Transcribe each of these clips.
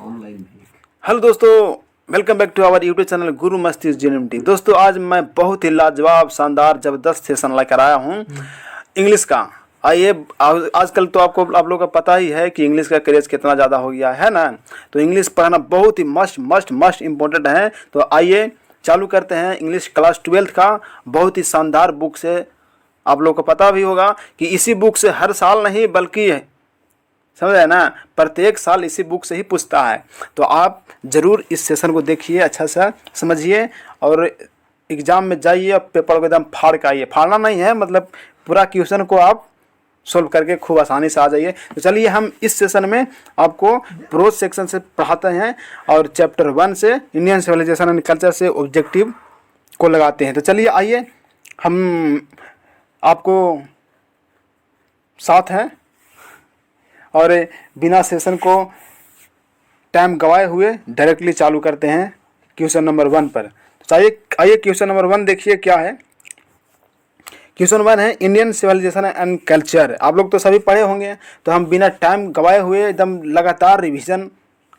Hello दोस्तों, welcome back to our YouTube channel Guru Mastishk जीएनएमटी। दोस्तों आज मैं बहुत ही लाजवाब, शानदार, जबरदस्त सेशन लेकर आया हूँ इंग्लिश का। आइए, आजकल तो आप लोगों का पता ही है कि इंग्लिश का क्रेज कितना ज़्यादा हो गया है ना। तो इंग्लिश पढ़ना बहुत ही मस्ट इम्पोर्टेंट है। तो आइए चालू करते हैं इंग्लिश क्लास 12th का बहुत ही शानदार बुक से। आप लोगों को पता भी होगा कि इसी बुक से हर साल नहीं बल्कि समझ रहे ना, प्रत्येक साल इसी बुक से ही पूछता है। तो आप ज़रूर इस सेशन को देखिए, अच्छा सा समझिए और एग्ज़ाम में जाइए और पेपर को एकदम फाड़ के आइए। फाड़ना नहीं है, मतलब पूरा क्वेश्चन को आप सोल्व करके खूब आसानी से आ जाइए। तो चलिए हम इस सेशन में आपको प्रोज सेक्शन से पढ़ाते हैं और चैप्टर 1 से इंडियन सिविलाइजेशन एंड कल्चर से ऑब्जेक्टिव को लगाते हैं। तो चलिए आइए, हम आपको साथ हैं और बिना सेशन को टाइम गवाए हुए डायरेक्टली चालू करते हैं क्वेश्चन नंबर 1 पर। तो आइए क्वेश्चन नंबर 1 देखिए क्या है। क्वेश्चन 1 है इंडियन सिविलाइजेशन एंड कल्चर। आप लोग तो सभी पढ़े होंगे, तो हम बिना टाइम गवाए हुए एकदम लगातार रिवीजन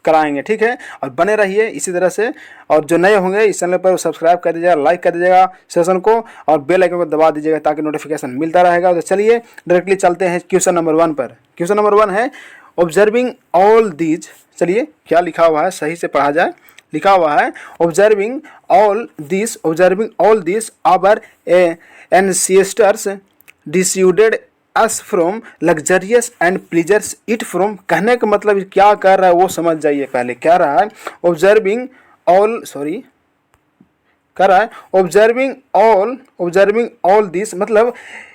कराएंगे, ठीक है। और बने रहिए इसी तरह से। और जो नए होंगे इस चैनल पर सब्सक्राइब कर दीजिएगा, लाइक कर दीजिएगा सेशन को और बेल आइकन को दबा दीजिएगा ताकि नोटिफिकेशन मिलता रहेगा। तो चलिए डायरेक्टली चलते हैं क्वेश्चन नंबर 1 पर। क्वेश्चन नंबर 1 है ऑब्जर्विंग ऑल दीज। चलिए क्या लिखा हुआ है सही से पढ़ा जाए। लिखा हुआ है observing all this our ancestors dissuaded us from luxurious and pleasures it from. कहने का मतलब क्या कर रहा है वो समझ जाइए। पहले क्या रहा है, ऑब्जर्विंग ऑल दिस मतलब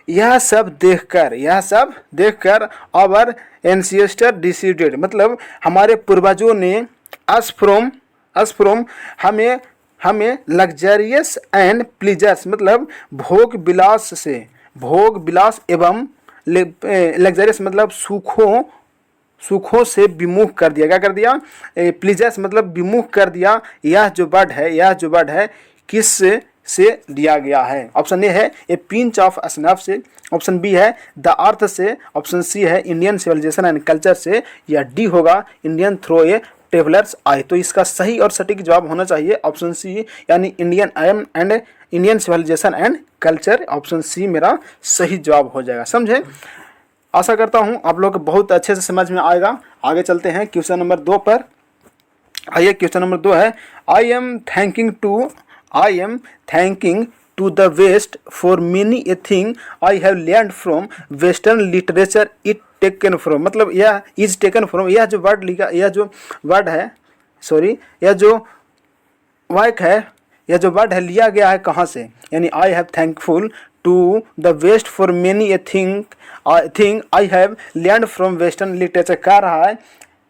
यह सब देखकर आवर एंसेस्टर डिसीडेड मतलब हमारे पूर्वजों ने अस फ्रॉम हमें लग्जरियस एंड प्लीजर्स मतलब भोग विलास एवं लग्जरियस मतलब सुखों से विमुख कर दिया। क्या कर दिया? प्लीजर्स मतलब विमुख कर दिया। यह जो वर्ड है किस से दिया गया है? ऑप्शन ए है ए पिंच ऑफ स्नफ से, ऑप्शन बी है द अर्थ से, ऑप्शन सी है इंडियन सिविलाइजेशन एंड कल्चर से, या डी होगा इंडियन थ्रो ए ट्रेवलर्स आई। तो इसका सही और सटीक जवाब होना चाहिए ऑप्शन सी, यानी Indian civilisation and culture. Option C मेरा सही जवाब हो जाएगा। समझे? आशा करता हूँ आप लोग बहुत अच्छे से समझ में आएगा। आगे चलते हैं क्वेश्चन नंबर 2 पर। आइए क्वेश्चन नंबर 2 है I am thanking to the west for many a thing I have learned from western literature it taken from मतलब यह इज टेकन फ्रॉम। यह जो वर्ड लिखा, यह जो वर्ड है लिया गया है कहाँ से? यानी I have thankful to the west for many a thing I have learned from western literature. कह रहा है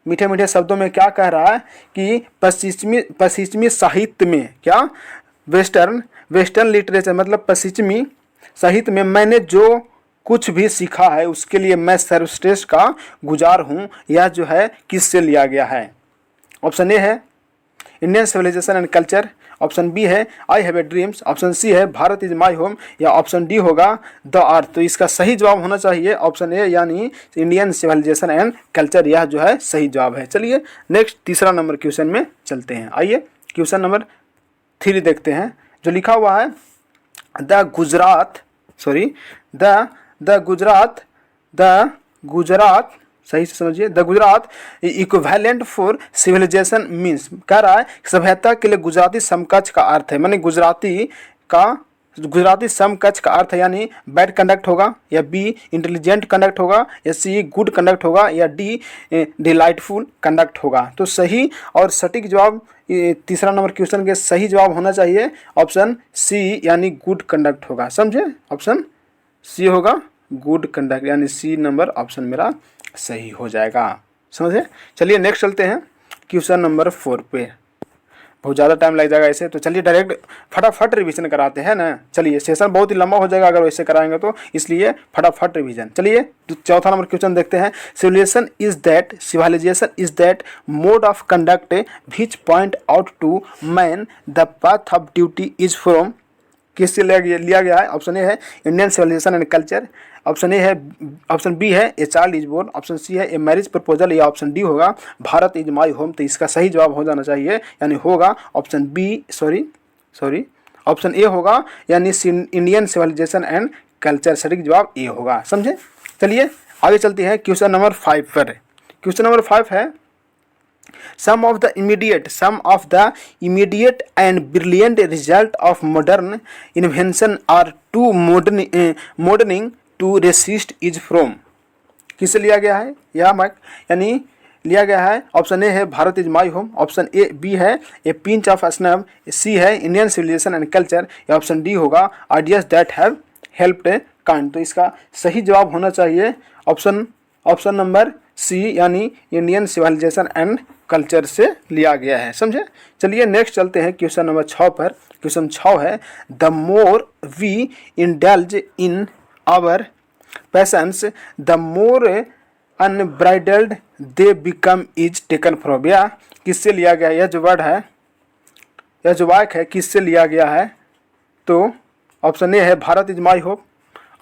मीठे मीठे शब्दों में, क्या कह रहा है कि पश्चिमी साहित्य में, क्या वेस्टर्न लिटरेचर मतलब पश्चिमी साहित्य में मैंने जो कुछ भी सीखा है उसके लिए मैं सर्वश्रेष्ठ का गुजार हूँ। यह जो है किससे लिया गया है? ऑप्शन ए है Indian civilisation and culture, option B है I have a dreams, option C है भारत इज माई होम, या ऑप्शन डी होगा द अर्थ। तो इसका सही जवाब होना चाहिए ऑप्शन ए, यानी इंडियन सिविलाइजेशन एंड कल्चर। यह जो है सही जवाब है। चलिए नेक्स्ट तीसरा नंबर क्वेश्चन में चलते हैं। आइए क्वेश्चन नंबर 3 देखते हैं। जो लिखा हुआ है द गुजरात सही से समझिए। The Gujarat equivalent for civilisation means. कह रहा है सभ्यता के लिए गुजराती समकक्ष का अर्थ है, माने गुजराती समकक्ष का अर्थ है, यानी बैड कंडक्ट होगा, या बी इंटेलिजेंट कंडक्ट होगा, या सी गुड कंडक्ट होगा, या डी डिलाइटफुल कंडक्ट होगा। तो सही और सटीक जवाब तीसरा नंबर क्वेश्चन के सही जवाब होना चाहिए ऑप्शन सी, यानी गुड कंडक्ट होगा। समझे? ऑप्शन सी होगा गुड कंडक्ट, यानी सी नंबर ऑप्शन मेरा सही हो जाएगा। समझे? चलिए नेक्स्ट चलते हैं क्वेश्चन नंबर 4 पे। बहुत ज़्यादा टाइम लग जाएगा ऐसे, तो चलिए डायरेक्ट फटाफट रिवीजन कराते हैं ना। चलिए सेशन बहुत ही लंबा हो जाएगा अगर वैसे कराएंगे तो, इसलिए फटाफट रिवीजन। चलिए तो चौथा नंबर क्वेश्चन देखते हैं। Civilisation is that mode of conduct which point out to man the path of duty is from. किससे लिया गया है? ऑप्शन ए है Indian civilisation and culture, option A है, ऑप्शन बी है a child is born, option C है a marriage proposal, या option D होगा भारत इज माई होम। तो इसका सही जवाब हो जाना चाहिए, यानी होगा option B, sorry option A होगा, यानी इंडियन सिविलाइजेशन एंड कल्चर। सटीक जवाब ए होगा, समझे। चलिए आगे चलते हैं क्वेश्चन नंबर 5 पर। क्वेश्चन नंबर 5 है some of the immediate and brilliant result of modern invention are too moderning to resist is from। किससे लिया गया है यह माइक, यानी लिया गया है ऑप्शन ए है Bharat is my home, option A B है a pinch of snuff, C है इंडियन सिविलाइजेशन एंड कल्चर, या ऑप्शन डी होगा ideas that have helped kind. तो इसका सही जवाब होना चाहिए ऑप्शन नंबर सी, यानी इंडियन सिविलाइजेशन एंड कल्चर से लिया गया है, समझे। चलिए नेक्स्ट चलते हैं क्वेश्चन नंबर 6 पर। क्वेश्चन 6 है the more we indulge in our passions the more unbridled they become is taken from. या किससे लिया गया, यह जो वर्ड है, यह जो वाक्य है किससे लिया गया है। तो ऑप्शन ए है Bharat is my home,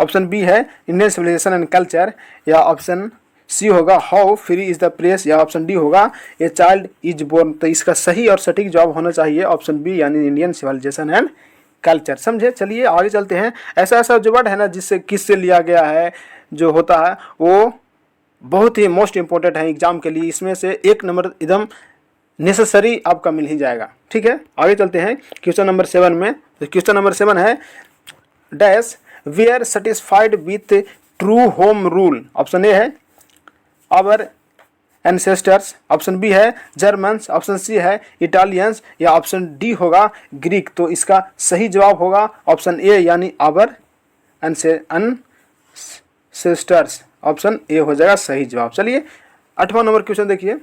option B है इंडियन सिविलाइजेशन एंड कल्चर, या ऑप्शन सी होगा how free is the press, या ऑप्शन डी होगा ए चाइल्ड इज बोर्न। तो इसका सही और सटीक जवाब होना चाहिए ऑप्शन बी, यानी इंडियन सिविलाइजेशन एंड कल्चर, समझे। चलिए आगे चलते हैं। ऐसा जो वर्ड है ना जिससे किससे लिया गया है जो होता है वो बहुत ही मोस्ट इंपॉर्टेंट है एग्जाम के लिए, इसमें से एक नंबर एकदम नेसेसरी आपका मिल ही जाएगा, ठीक है। आगे चलते हैं क्वेश्चन नंबर 7 में। तो क्वेश्चन नंबर 7 है dash we are satisfied with true home rule. Option A है आवर एंसेस्टर्स, ऑप्शन बी है जर्मन्स, ऑप्शन सी है इटालियंस, या ऑप्शन डी होगा ग्रीक। तो इसका सही जवाब होगा ऑप्शन ए, यानी आवर एंसेस्टर्स, ऑप्शन ए हो जाएगा सही जवाब। चलिए 8वां नंबर क्वेश्चन देखिए।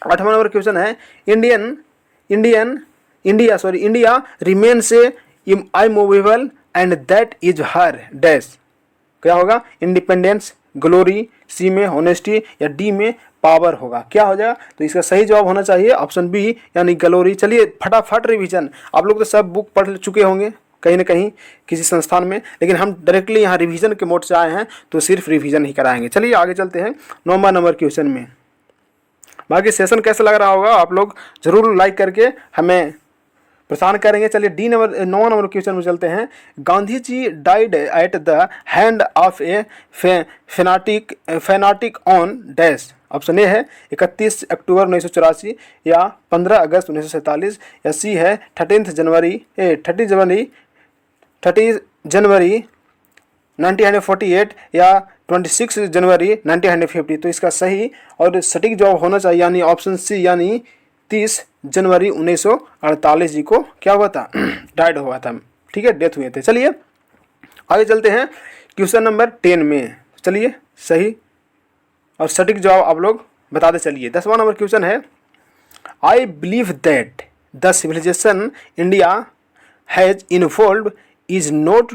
8वां नंबर क्वेश्चन है India remains immovable and that is her dash. क्या होगा, इंडिपेंडेंस, ग्लोरी, सी में होनेस्टी, या डी में पावर होगा। क्या हो जाएगा, तो इसका सही जवाब होना चाहिए ऑप्शन बी, यानी ग्लोरी। चलिए फटाफट रिवीजन, आप लोग तो सब बुक पढ़ चुके होंगे कहीं ना कहीं किसी संस्थान में, लेकिन हम डायरेक्टली यहाँ रिवीजन के मोड से आए हैं तो सिर्फ रिवीजन ही कराएंगे। चलिए आगे चलते हैं 9वां नंबर क्वेश्चन में। बाकी सेशन कैसा लग रहा होगा आप लोग जरूर लाइक करके हमें प्रसान करेंगे। चलिए 9वां नंबर क्वेश्चन में चलते हैं। Gandhi ji died at the hand of a fanatic on dash. Option A है 31 अक्टूबर 1984, या 15 अगस्त 1947, या सी है 30 जनवरी 1948, या 26 जनवरी 1950। तो इसका सही और सटीक जवाब होना चाहिए, यानी ऑप्शन सी, यानी 30 जनवरी 1948 जी को क्या हुआ था, डाइड हुआ था, ठीक है, डेथ हुए थे। चलिए आगे चलते हैं क्वेश्चन नंबर 10 में। चलिए सही और सटीक जवाब आप लोग बता दे। चलिए 10वां नंबर क्वेश्चन है I believe that the civilization India has involve is not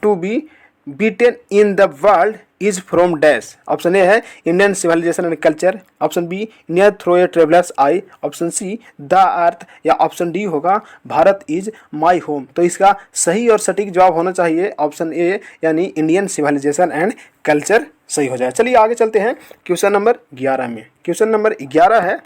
to be beaten in the world is from dash. Option A है Indian civilisation and culture, option B India through a traveller's eye, option C the earth, या option D होगा Bharat is my home. तो इसका सही और सटीक जवाब होना चाहिए ऑप्शन ए, यानी इंडियन सिविलाइजेशन एंड कल्चर सही हो जाए। चलिए आगे चलते हैं क्वेश्चन नंबर 11 में। क्वेश्चन नंबर 11 है,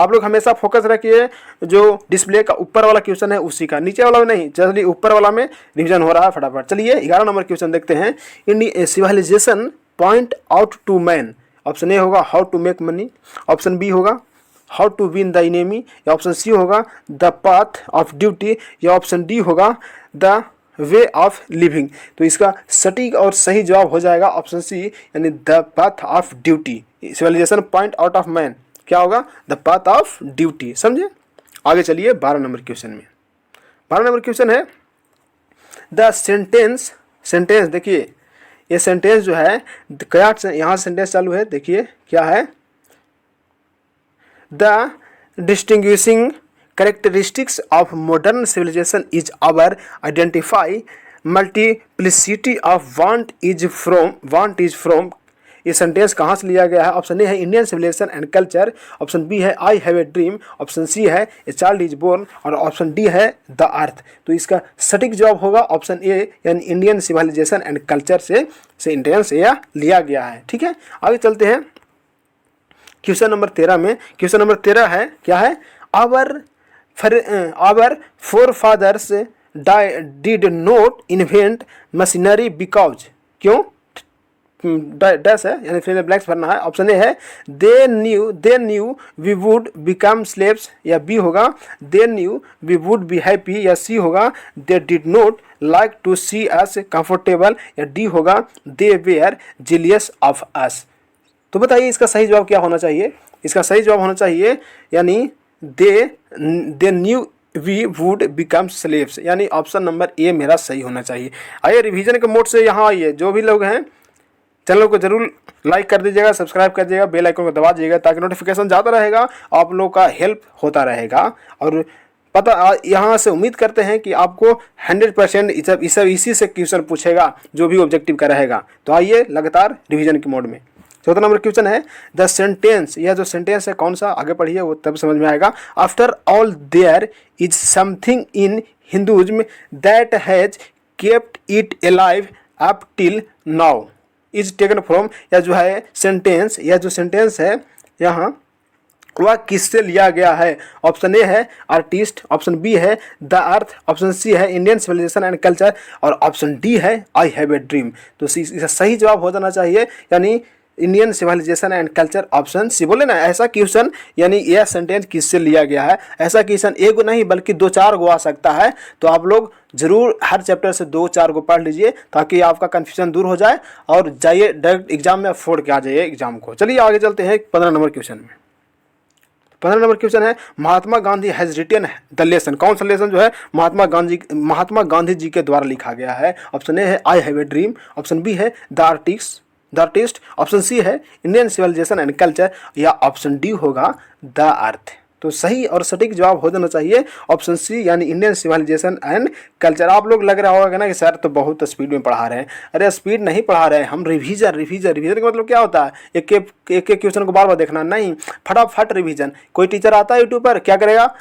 आप लोग हमेशा फोकस रखिए जो डिस्प्ले का ऊपर वाला क्वेश्चन है उसी का, नीचे वाला में नहीं। चलिए ऊपर वाला में रिवीजन हो रहा है फटाफट। चलिए 11 नंबर क्वेश्चन देखते हैं। Indian civilization point out to man. Option A होगा how to make money, option B होगा how to win the enemy, या ऑप्शन सी होगा द पाथ ऑफ ड्यूटी, या ऑप्शन डी होगा द वे ऑफ लिविंग। तो इसका सटीक और सही जवाब हो जाएगा ऑप्शन सी, यानी the path of duty. Civilisation point out of man क्या होगा, द पाथ ऑफ ड्यूटी, समझे। आगे चलिए 12 नंबर क्वेश्चन में। 12 नंबर क्वेश्चन है द सेंटेंस देखिए ये सेंटेंस जो है क्या यहाँ सेंटेंस चालू है, देखिए क्या है, the distinguishing characteristics of modern civilization is our identify multiplicity of want is from ये सेंटेंस कहाँ से लिया गया है? ऑप्शन ए है Indian civilisation and culture, option B है I have a dream, option C है ए चाइल्ड इज बोर्न और ऑप्शन डी है द अर्थ। तो इसका सटीक जवाब होगा ऑप्शन ए यानी इंडियन सिविलाइजेशन एंड कल्चर से सेंटेंस यह लिया गया है। ठीक है, आगे चलते हैं क्वेश्चन नंबर 13 में। क्वेश्चन नंबर 13 है, क्या है? Our forefathers did not invent machinery because, क्यों? डैश है यानी फिर ब्लैंक्स भरना है। ऑप्शन ए है they knew we would become slaves, या बी होगा they knew we would be happy, या सी होगा they did not like to see us comfortable, या डी होगा they were jealous of us. तो बताइए इसका सही जवाब क्या होना चाहिए? इसका सही जवाब होना चाहिए यानी they knew we would become slaves, यानी ऑप्शन नंबर ए मेरा सही होना चाहिए। आइए रिवीजन के मोड से यहाँ आइए, जो भी लोग हैं चैनल को जरूर लाइक कर दीजिएगा, सब्सक्राइब कर दीजिएगा, बेल आइकन को दबा दीजिएगा ताकि नोटिफिकेशन जाता रहेगा, आप लोग का हेल्प होता रहेगा। और पता यहाँ से उम्मीद करते हैं कि आपको 100% इसी से क्वेश्चन पूछेगा जो भी ऑब्जेक्टिव का रहेगा। तो आइए लगातार रिवीजन के मोड में। चौथा नंबर क्वेश्चन है द सेंटेंस, यह जो सेंटेंस है कौन सा, आगे पढ़िए वो तब समझ में आएगा। After all there is something in Hinduism that has kept it alive up till now is taken from, या जो है सेंटेंस, यह जो सेंटेंस है यहाँ वह किससे लिया गया है? ऑप्शन ए है आर्टिस्ट, ऑप्शन बी है द अर्थ, ऑप्शन सी है इंडियन सिविलाइजेशन एंड कल्चर और ऑप्शन डी है आई हैव ए ड्रीम। तो इसका सही जवाब हो जाना चाहिए यानी Indian civilisation and culture, option C. बोले ना ऐसा क्वेश्चन यानी यह सेंटेंस किससे लिया गया है, ऐसा क्वेश्चन एक नहीं बल्कि 2-4 गो आ सकता है। तो आप लोग जरूर हर चैप्टर से 2-4 गो पढ़ लीजिए ताकि आपका कन्फ्यूजन दूर हो जाए और जाइए डायरेक्ट एग्जाम में फोड़ के आ जाइए एग्जाम को। चलिए आगे चलते हैं 15 नंबर क्वेश्चन में। 15 नंबर क्वेश्चन है Mahatma Gandhi has written the lesson, कौन सा लेसन जो है महात्मा गांधी जी के द्वारा लिखा गया है? ऑप्शन ए है I have a dream, option B है द आर्टिस्ट, ऑप्शन सी है इंडियन सिविलाइजेशन एंड कल्चर, या ऑप्शन डी होगा द अर्थ। तो सही और सटीक जवाब हो जाना चाहिए ऑप्शन सी यानी इंडियन सिविलाइजेशन एंड कल्चर। आप लोग लग रहा होगा ना कि सर तो बहुत स्पीड में पढ़ा रहे हैं। अरे स्पीड नहीं पढ़ा रहे हैं हम, रिवीजन का मतलब क्या होता है? एक एक क्वेश्चन को बार बार देखना नहीं, फटाफट रिवीजन। कोई टीचर आता है यूट्यूब पर क्या करेगा,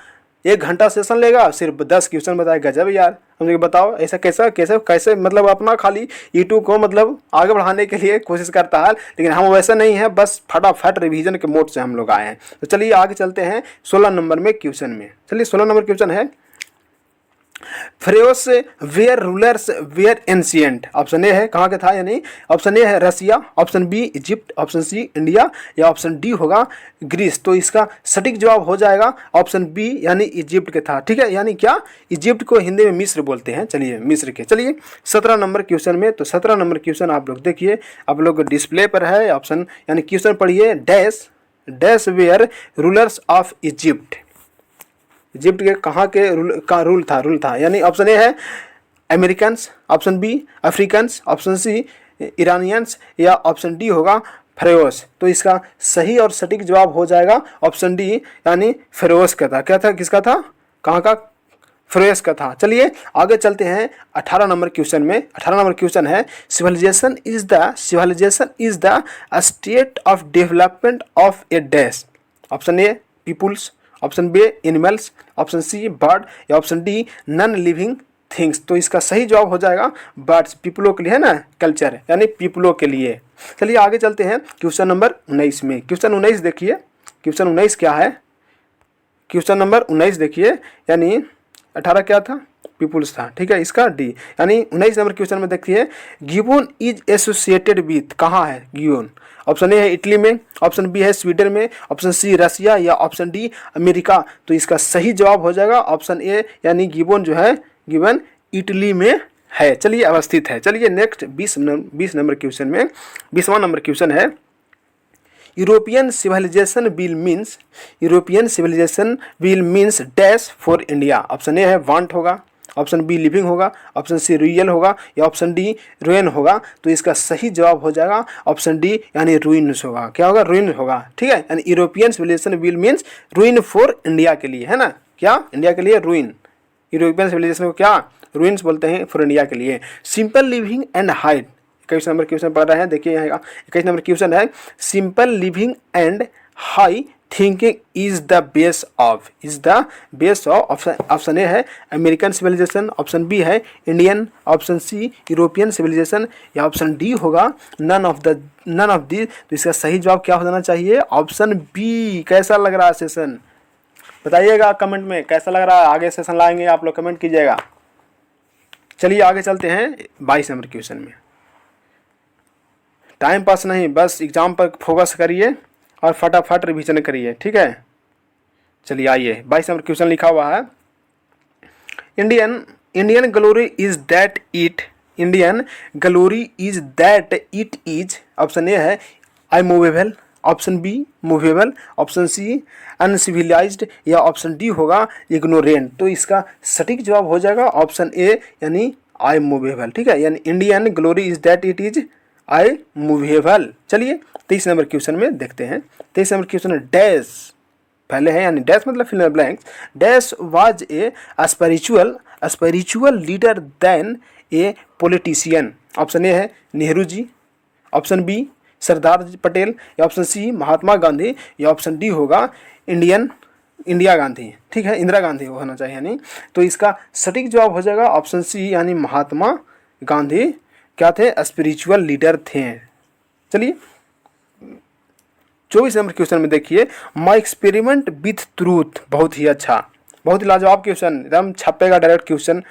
1 घंटा सेशन लेगा, सिर्फ 10 क्वेश्चन बताएगा। गजब यार, मुझे बताओ ऐसा कैसे मतलब अपना खाली यूट्यूब को मतलब आगे बढ़ाने के लिए कोशिश करता है, लेकिन हम वैसा नहीं है, बस फटाफट रिवीजन के मोड से हम लोग आए हैं। तो चलिए आगे चलते हैं 16 नंबर में क्वेश्चन में। चलिए 16 नंबर क्वेश्चन है pharaohs were rulers were ancient. Option A है कहाँ के था, यानी ऑप्शन ए है Russia, option B Egypt, option C India, या ऑप्शन डी होगा ग्रीस। तो इसका सटीक जवाब हो जाएगा ऑप्शन बी यानी इजिप्ट के था। ठीक है, यानी क्या, इजिप्ट को हिंदी में मिस्र बोलते हैं। चलिए मिस्र के। चलिए 17 नंबर क्वेश्चन में। तो 17 नंबर क्वेश्चन आप लोग देखिए, आप लोग डिस्प्ले पर है ऑप्शन, यानी क्वेश्चन पढ़िए dash where rulers of Egypt. Egypt के कहाँ के रूल था, यानी ऑप्शन ए है Americans, option B Africans, option C Iranians, या ऑप्शन डी होगा फेरोस। तो इसका सही और सटीक जवाब हो जाएगा ऑप्शन डी यानी फेरोस का था। क्या था, किसका था, कहाँ का, फेरोस का था। चलिए आगे चलते हैं 18 नंबर क्वेश्चन में। 18 नंबर क्वेश्चन है civilization is the state of development of a dash. Option A peoples, option B animals, option C bird, या option D non living things. तो इसका सही जवाब हो जाएगा बर्ड्स, पीपलों के लिए है ना, कल्चर यानी पीपलों के लिए। चलिए आगे चलते हैं क्वेश्चन नंबर 19 में। क्वेश्चन 19 देखिए, क्वेश्चन 19 क्या है, क्वेश्चन नंबर 19 देखिए, यानी 18 क्या था, पीपुल्स था। ठीक है, इसका डी यानी 19 नंबर क्वेश्चन में देखिए गिबोन इज एसोसिएटेड विथ, कहाँ है गिबोन? ऑप्शन ए है इटली में, ऑप्शन बी है स्वीडन में, ऑप्शन सी रसिया, या ऑप्शन डी अमेरिका। तो इसका सही जवाब हो जाएगा ऑप्शन ए यानी गिबोन जो है गिबन इटली में है। चलिए अवस्थित है। चलिए नेक्स्ट 20 नंबर क्वेश्चन में 20वां नंबर क्वेश्चन है European civilisation will means dash for India. Option A है वांट होगा, ऑप्शन बी लिविंग होगा, ऑप्शन सी रियल होगा, या ऑप्शन डी रुइन होगा। तो इसका सही जवाब हो जाएगा ऑप्शन डी यानी रुइन्स होगा। क्या होगा, रुइन होगा। ठीक है, यानी European civilisation will means ruin for India के लिए, है ना, क्या इंडिया के लिए रुइन, यूरोपियन सिविलाइजेशन को क्या रुइन्स बोलते हैं फॉर इंडिया के लिए। Simple living and height 21 number question पढ़ रहे हैं। देखिए यहाँ 21 नंबर क्वेश्चन है, simple living and high thinking is the base of, option A है अमेरिकन सिविलाइजेशन, ऑप्शन बी है Indian, option C European civilisation, या ऑप्शन डी होगा नन ऑफ दी। तो इसका सही जवाब क्या हो जाना चाहिए? Option B. कैसा लग रहा है सेशन? बताइएगा कमेंट में कैसा लग रहा है। आगे सेशन लाएंगे, आप लोग कमेंट कीजिएगा। चलिए आगे चलते हैं 22 नंबर क्वेश्चन में। टाइम पास नहीं, बस एग्जाम पर फोकस करिए और फटाफट रिवीजन करिए, ठीक है। चलिए आइए 22 नंबर क्वेश्चन लिखा हुआ है, Indian glory is that it is, option A है unmovable, option B movable, option C uncivilized, या ऑप्शन डी होगा इग्नोरेंट। तो इसका सटीक जवाब हो जाएगा ऑप्शन ए यानी आई मूवेबल, ठीक है। यानी Indian glory is that it is I movable. चलिए 23 नंबर क्वेश्चन में देखते हैं। 23 नंबर क्वेश्चन है, डैश पहले है यानी डैश मतलब fill in the blanks, dash was a spiritual leader then a politician. Option A है नेहरू जी, ऑप्शन बी सरदार पटेल, या ऑप्शन सी महात्मा गांधी, या ऑप्शन डी होगा इंदिरा गांधी, ठीक है, इंदिरा गांधी होना चाहिए यानी। तो इसका सटीक जवाब हो जाएगा ऑप्शन सी यानी महात्मा गांधी क्या थे? स्पिरिचुअल लीडर थे। चलिए 24 नंबर क्वेश्चन में देखिए, माई एक्सपेरिमेंट विथ ट्रूथ, बहुत ही अच्छा, बहुत ही लाजवाब क्वेश्चन, एकदम छपेगा डायरेक्ट क्वेश्चन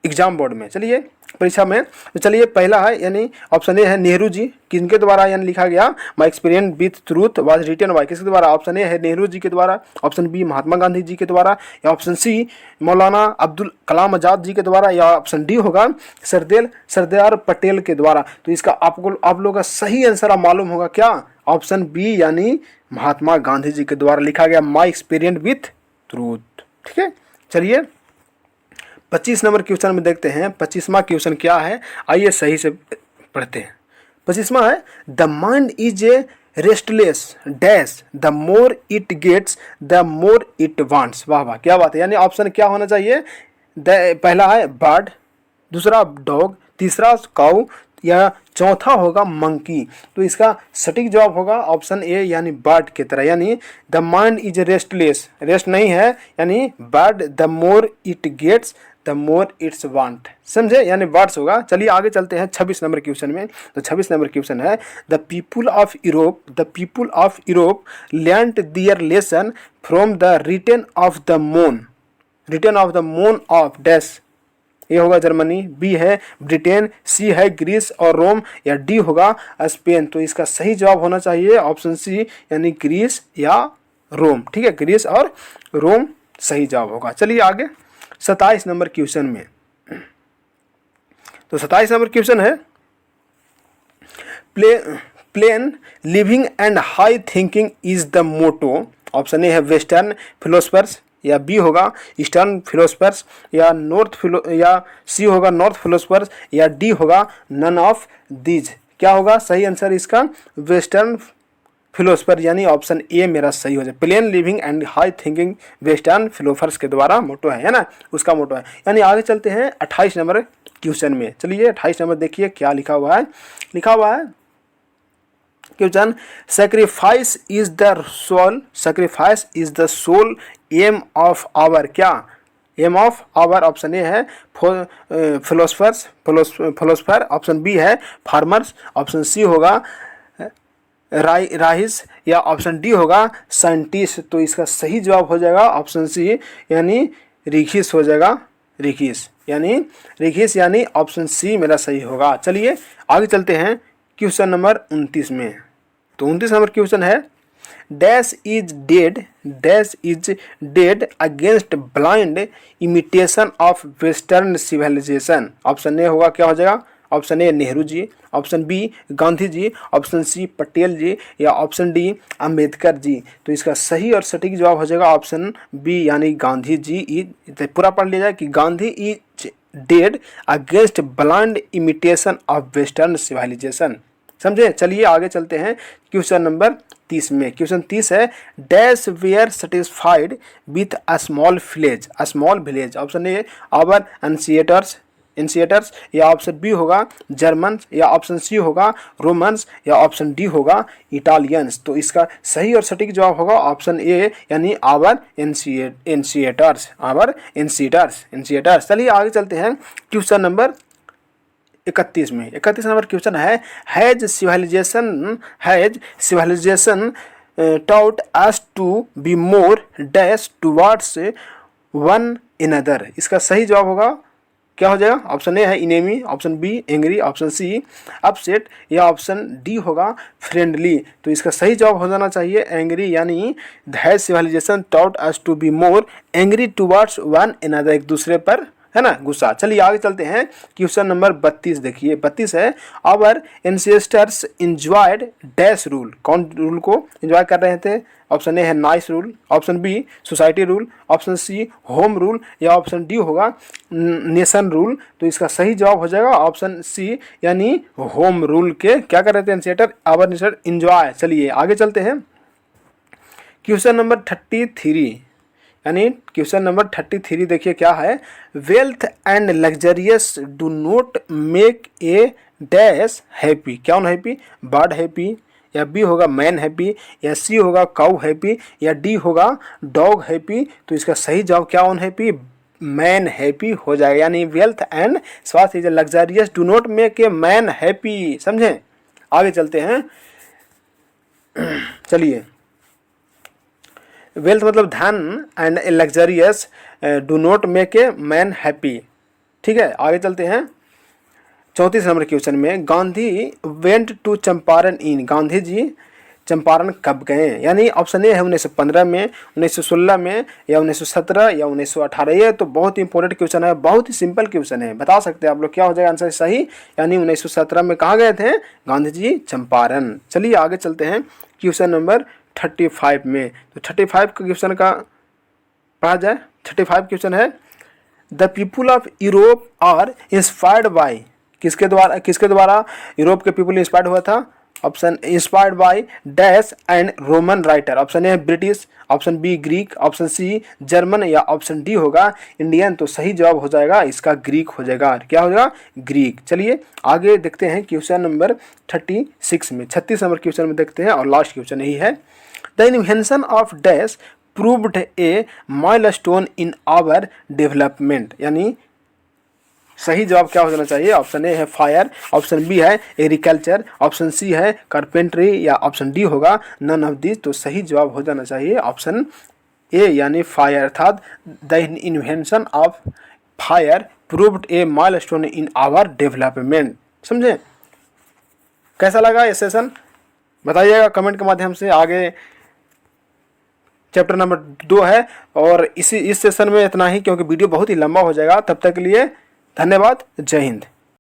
एग्जाम बोर्ड में, चलिए परीक्षा में। तो चलिए पहला है यानी ऑप्शन ए है नेहरू जी, किनके द्वारा यानी लिखा गया My Experiment with Truth was written by, किसके द्वारा? ऑप्शन ए है नेहरू जी के द्वारा, ऑप्शन बी महात्मा गांधी जी के द्वारा, या ऑप्शन सी मौलाना अब्दुल कलाम आजाद जी के द्वारा, या ऑप्शन डी होगा सरदार पटेल के द्वारा। तो इसका आप लोगों का सही आंसर आप मालूम होगा क्या? ऑप्शन बी यानी महात्मा गांधी जी के द्वारा लिखा गया माई एक्सपेरिमेंट विथ ट्रूथ, ठीक है। चलिए 25 नंबर क्वेश्चन में देखते हैं 25वां क्वेश्चन क्या है, आइए सही से पढ़ते हैं। 25वां है, the mind is a restless dash, the more it gets the more it wants. वाह वाह क्या बात है। यानी ऑप्शन क्या होना चाहिए? पहला है बर्ड, दूसरा डॉग, तीसरा काऊ, या चौथा होगा मंकी। तो इसका सटीक जवाब होगा ऑप्शन ए यानी बर्ड की तरह, यानी the mind is restless, rest नहीं है, यानी bird the more it gets the more its want, समझे, यानी बर्ड्स होगा। चलिए आगे चलते हैं 26 नंबर क्वेश्चन में। तो 26 नंबर क्वेश्चन है, the people of Europe learned their lesson from the return of the moon of dash. A होगा जर्मनी, बी है ब्रिटेन, सी है ग्रीस और रोम, या डी होगा स्पेन। तो इसका सही जवाब होना चाहिए ऑप्शन सी यानी ग्रीस या रोम, ठीक है, ग्रीस और रोम सही जवाब होगा। चलिए आगे 27 नंबर क्वेश्चन में। तो 27 नंबर क्वेश्चन है, plain living and high thinking is the motto. Option A है वेस्टर्न फिलोसफर्स, या बी होगा ईस्टर्न फिलोसफर्स, या सी होगा नॉर्थ फिलोसफर्स, या डी होगा नन ऑफ दीज। क्या होगा सही आंसर इसका? वेस्टर्न फिलोसफर, यानी ऑप्शन ए मेरा सही हो जाए। Plain living and high thinking western philosophers के द्वारा मोटो है ना, उसका मोटो है। यानी आगे चलते हैं 28 नंबर क्वेश्चन में। चलिए 28 नंबर देखिए क्या लिखा हुआ है। Question, sacrifice is the soul aim of our, क्या aim of our? Option A है फिलोसफर, ऑप्शन बी है फार्मर्स, ऑप्शन सी होगा राइस, या ऑप्शन डी होगा साइंटिस्ट। तो इसका सही जवाब हो जाएगा ऑप्शन सी यानी रिखिस हो जाएगा, रिखिस यानी ऑप्शन सी मेरा सही होगा। चलिए आगे चलते हैं क्वेश्चन नंबर 29 में। तो 29 नंबर क्वेश्चन है, dash is dead against blind imitation of western civilization. Option A होगा क्या हो जाएगा? Option A Nehru ji, option B Gandhi ji, option C Patel ji, या ऑप्शन डी अंबेडकर जी। तो इसका सही और सटीक जवाब हो जाएगा ऑप्शन बी यानी गांधी जी इज, पूरा पढ़ लिया जाए कि Gandhi is dead against blind imitation of western civilisation, समझे। चलिए आगे चलते हैं क्वेश्चन नंबर 30 में। क्वेश्चन 30 है, dash were satisfied with a small village. Option A our ancestors, initiators, या ऑप्शन बी होगा जर्मन, या ऑप्शन सी होगा रोमन्स, या ऑप्शन डी होगा इटालियंस। तो इसका सही और सटीक जवाब होगा ऑप्शन ए, यानी आवर इनिशिएटर्स, आवर इनिशिएटर्स। चलिए आगे चलते हैं क्वेश्चन नंबर 31 में। 31 नंबर क्वेश्चन है, has civilisation taught us to be more dash towards one another। इसका सही जवाब होगा क्या हो जाएगा? ऑप्शन ए है enemy, option B angry, option C upset, या ऑप्शन डी होगा फ्रेंडली। तो इसका सही जवाब हो जाना चाहिए एंग्री, यानी has civilisation taught us to be more angry towards one another, एक दूसरे पर है ना गुस्सा। चलिए आगे चलते हैं क्वेश्चन नंबर 32 देखिए। 32 है, our ancestors enjoyed dash rule. कौन रूल को एंजॉय कर रहे थे? ऑप्शन ए है nice rule, option B society rule, option C home rule, या ऑप्शन डी होगा नेशन रूल। तो इसका सही जवाब हो जाएगा ऑप्शन सी, यानी होम रूल के क्या कर रहे थे एंसेस्टर, आवर एंसेस्टर एंजॉय। चलिए आगे चलते हैं क्वेश्चन नंबर 33, यानी क्वेश्चन नंबर 33 देखिए क्या है, wealth and luxurious do not make a dash happy. क्या हैप्पी? बर्ड हैप्पी, या बी होगा मैन हैप्पी, या सी होगा काउ हैप्पी, या डी होगा डॉग हैप्पी। तो इसका सही जवाब क्या हैप्पी, मैन हैप्पी हो जाएगा, यानी वेल्थ एंड स्वास्थ्य luxurious do not make a man happy. समझे? आगे चलते हैं। चलिए, वेल्थ मतलब धन, and luxurious do not make a man happy. ठीक है, आगे चलते हैं 34 नंबर क्वेश्चन में, गांधी वेंट टू चंपारण इन। गांधी जी चंपारण कब गए? यानी ऑप्शन ए है 1915 में, 1916 में, या 1917, या 1918। ये तो बहुत इंपॉर्टेंट क्वेश्चन है, बहुत ही सिंपल क्वेश्चन है, बता सकते हैं आप लोग क्या हो जाएगा आंसर सही, यानी 1917 में कहाँ गए थे गांधी जी? चंपारण। चलिए आगे चलते हैं क्वेश्चन नंबर 35 में। तो 35 क्वेश्चन का पढ़ा जाए। 35 क्वेश्चन है, the people of Europe are inspired by. किसके द्वारा यूरोप के पीपल इंस्पायर्ड हुआ था? Option inspired by dash and Roman writer. Option A British, option B Greek, option C German, या ऑप्शन डी होगा इंडियन। तो सही जवाब हो जाएगा इसका ग्रीक हो जाएगा। क्या हो जाएगा? ग्रीक। चलिए आगे देखते हैं क्वेश्चन नंबर 36 में। 36 नंबर क्वेश्चन में देखते हैं और लास्ट क्वेश्चन यही है, the invention of dash proved a milestone in our development. यानी सही जवाब क्या हो जाना चाहिए? ऑप्शन ए है फायर, ऑप्शन बी है एग्रीकल्चर, ऑप्शन सी है कारपेंट्री, या ऑप्शन डी होगा नन ऑफ दिस। तो सही जवाब हो जाना चाहिए ऑप्शन ए, यानी फायर, अर्थात the invention of fire proved a milestone in our development. समझे? कैसा लगा ये सेशन बताइएगा कमेंट के माध्यम से। आगे चैप्टर नंबर 2 है, और इस सेशन में इतना ही, क्योंकि वीडियो बहुत ही लंबा हो जाएगा। तब तक के लिए धन्यवाद, जय हिंद।